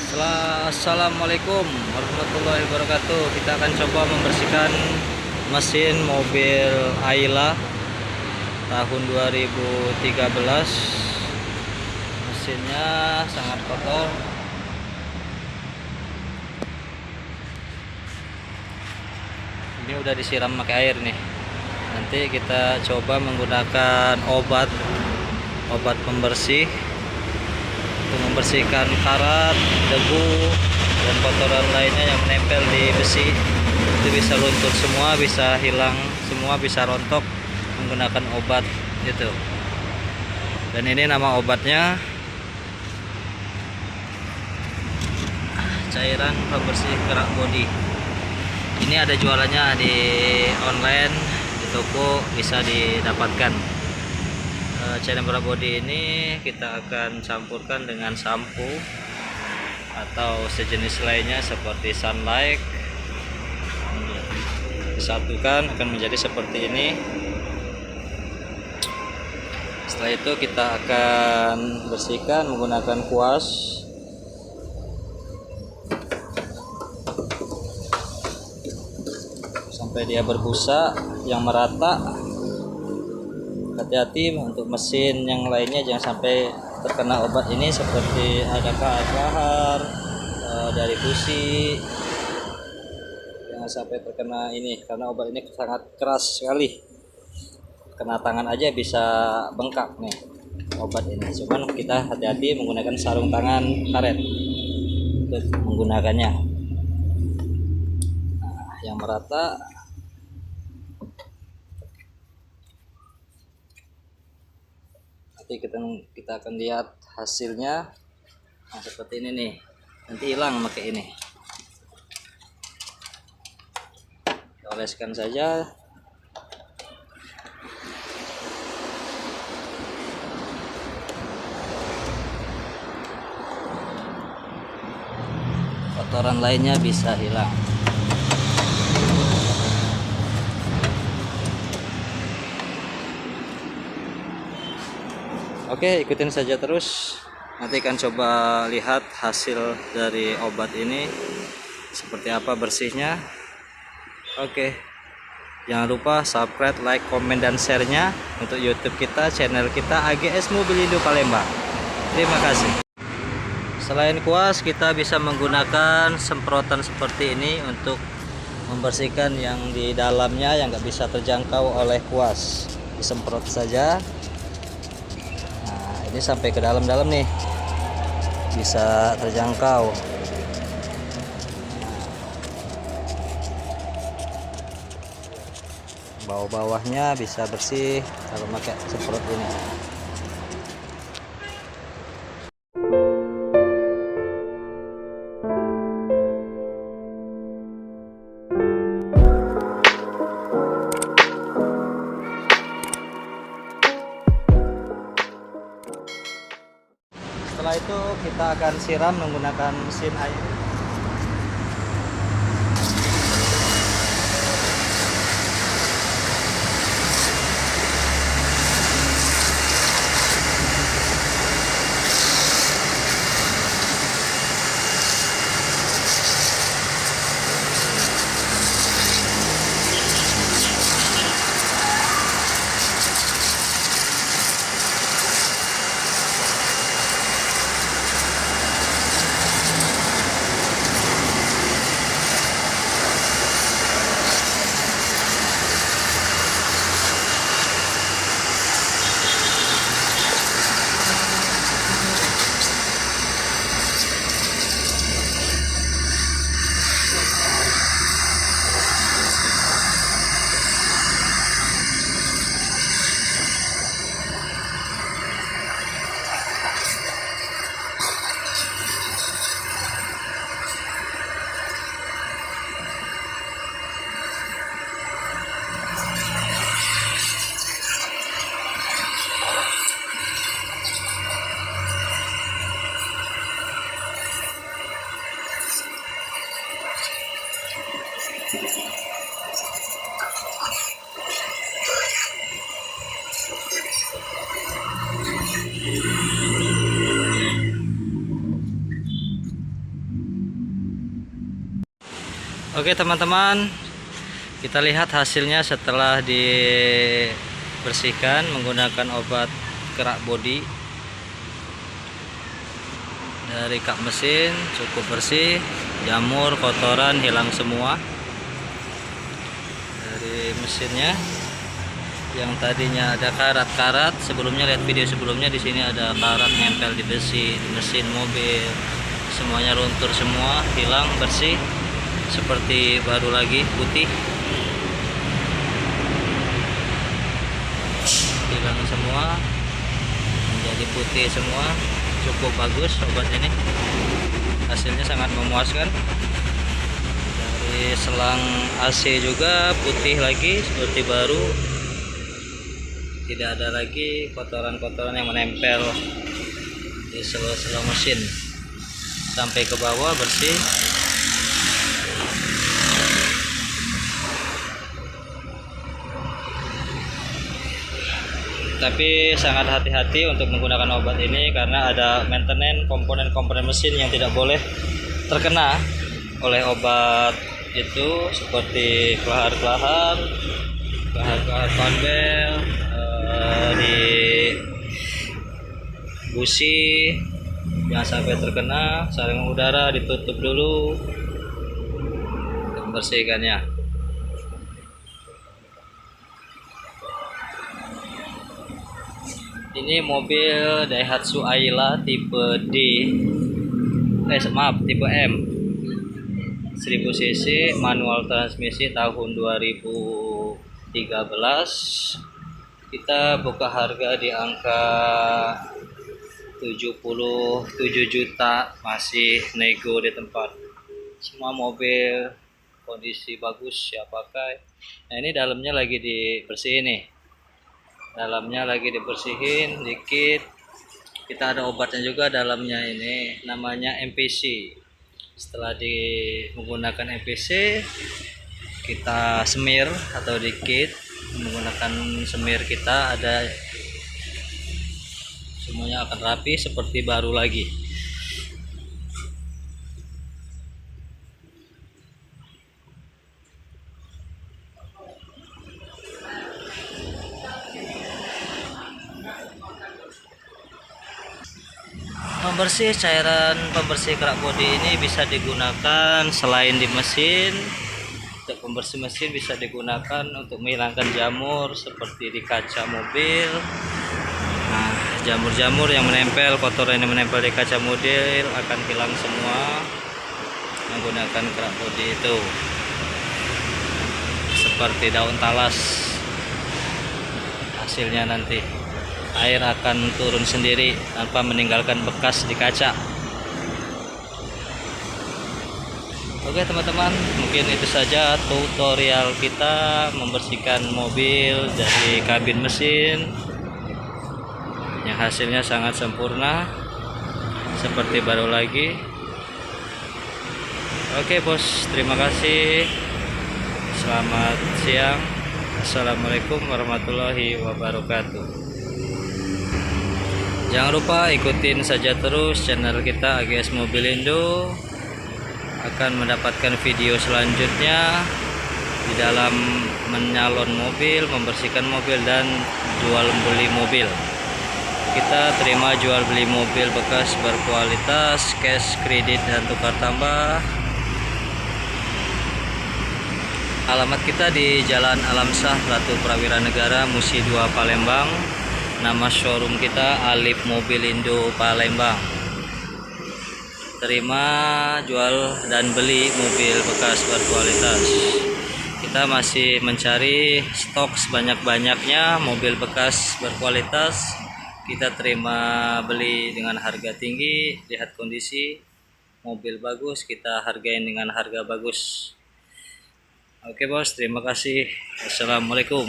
Assalamualaikum warahmatullahi wabarakatuh. Kita akan coba membersihkan mesin mobil Ayla tahun 2013. Mesinnya sangat kotor. Ini udah disiram pakai air nih. Nanti kita coba menggunakan obat pembersih untuk membersihkan karat, debu, dan kotoran lainnya yang menempel di besi. Itu bisa luntur semua, bisa hilang semua, bisa rontok menggunakan obat itu. Dan ini nama obatnya cairan pembersih kerak bodi. Ini ada jualannya di online, di toko bisa didapatkan. Cairan kerak bodi ini kita akan campurkan dengan sampo atau sejenis lainnya seperti Sunlight. Disatukan akan menjadi seperti ini. Setelah itu kita akan bersihkan menggunakan kuas. Sampai dia berbusa yang merata. Hati-hati untuk mesin yang lainnya jangan sampai terkena obat ini, seperti ada kahar dari busi, jangan sampai terkena ini karena obat ini sangat keras sekali. Kena tangan aja bisa bengkak nih obat ini. Cuman kita hati-hati menggunakan sarung tangan karet untuk menggunakannya. Nah, yang merata. Kita akan lihat hasilnya. Nah, seperti ini nih, nanti hilang pakai ini. Kita oleskan saja. Kotoran lainnya bisa hilang. Oke, ikutin saja terus. Nanti akan coba lihat hasil dari obat ini seperti apa bersihnya. Oke, jangan lupa subscribe, like, komen, dan share-nya untuk YouTube kita, channel kita AGS Mobilindo Palembang. Terima kasih. Selain kuas, kita bisa menggunakan semprotan seperti ini untuk membersihkan yang di dalamnya yang nggak bisa terjangkau oleh kuas. Disemprot saja. Ini sampai ke dalam-dalam nih, bisa terjangkau. Bawah-bawahnya bisa bersih kalau pakai semprot ini. Setelah itu kita akan siram menggunakan mesin air. Oke teman-teman, kita lihat hasilnya setelah dibersihkan menggunakan obat kerak bodi dari kap mesin. Cukup bersih, jamur kotoran hilang semua dari mesinnya. Yang tadinya ada karat-karat, sebelumnya lihat video sebelumnya, di sini ada karat nempel di besi, di mesin mobil, semuanya luntur semua, hilang, bersih seperti baru lagi, putih, hilang semua, menjadi putih semua. Cukup bagus obat ini, hasilnya sangat memuaskan. Dari selang AC juga putih lagi seperti baru, tidak ada lagi kotoran-kotoran yang menempel di sela-sela mesin, sampai ke bawah bersih. Tapi sangat hati-hati untuk menggunakan obat ini karena ada maintenance komponen-komponen mesin yang tidak boleh terkena oleh obat itu, seperti kelahar-kelahar konbel, di busi jangan sampai terkena. Saringan udara ditutup dulu untuk membersihkannya. Ini mobil Daihatsu Ayla tipe tipe M, 1000 cc, manual transmisi, tahun 2013. Kita buka harga di angka 77 juta, masih nego di tempat. Semua mobil kondisi bagus, siap pakai. Nah, ini dalamnya lagi dibersihin nih. Dalamnya lagi dibersihin dikit. Kita ada obatnya juga dalamnya, ini namanya MPC. Setelah menggunakan MPC, kita semir atau dikit menggunakan semir, kita ada, semuanya akan rapi seperti baru lagi. Pembersih, cairan pembersih kerak bodi ini bisa digunakan selain di mesin. Untuk pembersih mesin bisa digunakan untuk menghilangkan jamur seperti di kaca mobil. Nah, jamur-jamur yang menempel, kotoran yang menempel di kaca mobil akan hilang semua menggunakan kerak bodi itu. Seperti daun talas hasilnya, nanti air akan turun sendiri tanpa meninggalkan bekas di kaca. Oke teman-teman, mungkin itu saja tutorial kita membersihkan mobil dari kabin mesin, yang hasilnya sangat sempurna seperti baru lagi. Oke bos, terima kasih, selamat siang, assalamualaikum warahmatullahi wabarakatuh. Jangan lupa ikutin saja terus channel kita AGS Mobilindo, akan mendapatkan video selanjutnya di dalam menyalon mobil, membersihkan mobil, dan jual beli mobil. Kita terima jual beli mobil bekas berkualitas, cash, kredit, dan tukar tambah. Alamat kita di Jalan Alamsah, Ratu Prawira Negara, Musi 2, Palembang. Nama showroom kita Alif Mobilindo Palembang. Terima jual dan beli mobil bekas berkualitas. Kita masih mencari stok sebanyak-banyaknya mobil bekas berkualitas. Kita terima beli dengan harga tinggi. Lihat kondisi mobil bagus, kita hargain dengan harga bagus. Oke bos, terima kasih. Assalamualaikum.